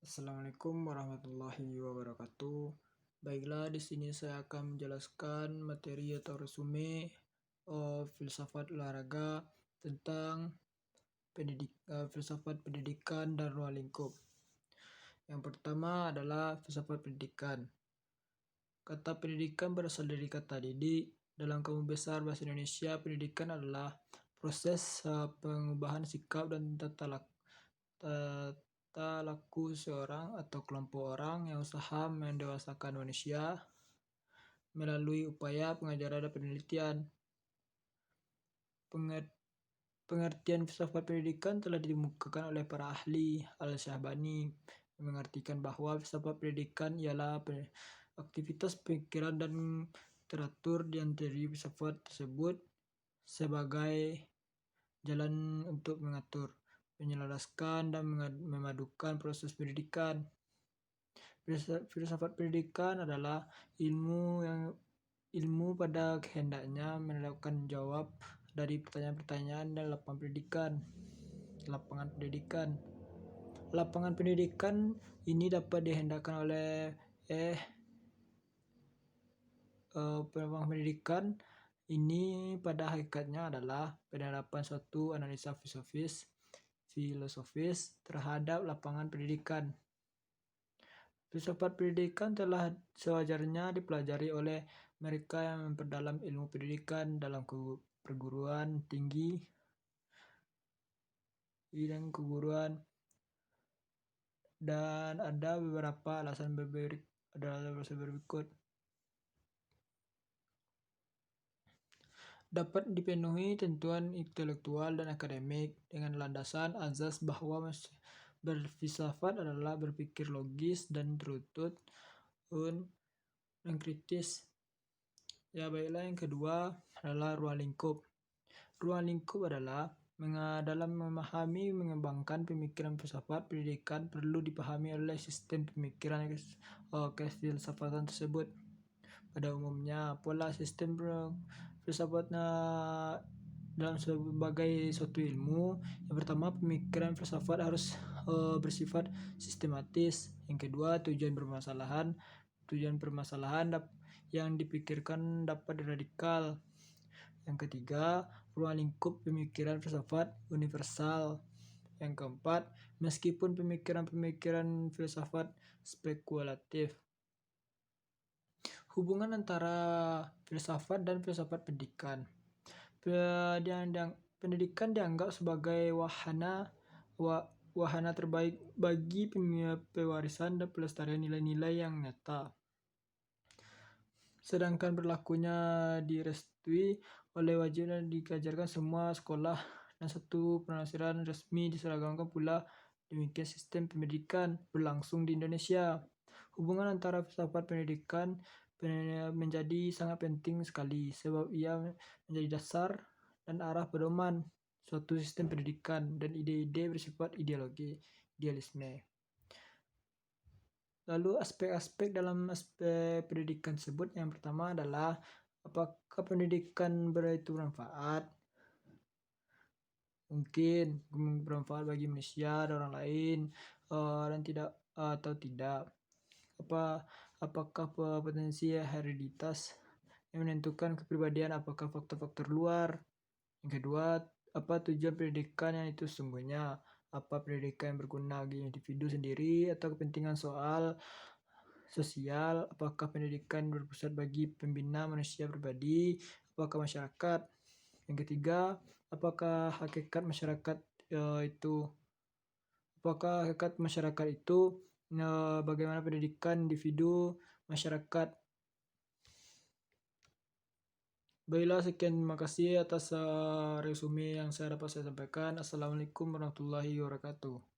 Assalamualaikum warahmatullahi wabarakatuh. Baiklah, di sini saya akan menjelaskan materi atau resume filsafat olahraga tentang filsafat pendidikan dan ruang lingkup. Yang pertama adalah filsafat pendidikan. Kata pendidikan berasal dari kata didik. Dalam Kamus Besar Bahasa Indonesia, pendidikan adalah proses pengubahan sikap dan tata laku seorang atau kelompok orang yang usaha mendewasakan manusia melalui upaya pengajaran dan penelitian. Pengertian filsafat pendidikan telah dikemukakan oleh para ahli. Al-Syahbani mengartikan bahwa filsafat pendidikan ialah aktivitas pikiran dan teratur di antara filsafat tersebut sebagai jalan untuk mengatur, menyelaraskan dan memadukan proses pendidikan. Filsafat pendidikan adalah ilmu pada kehendaknya melakukan jawab dari pertanyaan-pertanyaan dan lapangan pendidikan. Lapangan pendidikan ini dapat dihendakkan oleh pendidikan ini pada hakikatnya adalah penerapan suatu analisa filosofis terhadap lapangan pendidikan. Filsafat pendidikan telah sewajarnya dipelajari oleh mereka yang memperdalam ilmu pendidikan dalam perguruan tinggi dan keguruan, dan ada beberapa alasan berikut. Dapat dipenuhi tentuan intelektual dan akademik dengan landasan azas bahwa berfilsafat adalah berpikir logis dan terukur dan kritis. Ya baiklah, yang kedua adalah ruang lingkup. Ruang lingkup adalah dalam memahami mengembangkan pemikiran filsafat pendidikan perlu dipahami oleh sistem pemikiran kefilsafatan tersebut. Pada umumnya, pola sistem filsafatnya dalam sebagai suatu ilmu. Yang pertama, pemikiran filsafat harus bersifat sistematis. Yang kedua, tujuan permasalahan yang dipikirkan dapat radikal. Yang ketiga, ruang lingkup pemikiran filsafat universal. Yang keempat, meskipun pemikiran filsafat spekulatif. Hubungan antara filsafat dan filsafat pendidikan. Pendidikan dianggap sebagai wahana terbaik bagi pewarisan dan pelestarian nilai-nilai yang nyata. Sedangkan berlakunya direstui oleh wajib dan diajarkan semua sekolah dan satu penafsiran resmi diseragamkan pula. Demikian sistem pendidikan berlangsung di Indonesia. Hubungan antara filsafat pendidikan menjadi sangat penting sekali sebab ia menjadi dasar dan arah pedoman suatu sistem pendidikan dan ide-ide bersifat idealisme. Lalu aspek-aspek dalam aspek pendidikan tersebut, yang pertama adalah apakah pendidikan itu bermanfaat? Mungkin bermanfaat bagi manusia dan orang lain dan tidak atau tidak. Apakah potensi hereditas yang menentukan kepribadian? Apakah faktor-faktor luar? Yang kedua, apa tujuan pendidikan yang itu sesungguhnya? Apa pendidikan yang berguna bagi individu sendiri atau kepentingan sosial? Apakah pendidikan berpusat bagi pembina manusia pribadi? Apakah masyarakat? Yang ketiga, apakah hakikat masyarakat itu? Bagaimana pendidikan individu masyarakat? Baiklah, sekian, terima kasih atas resume yang dapat saya sampaikan. Assalamualaikum warahmatullahi wabarakatuh.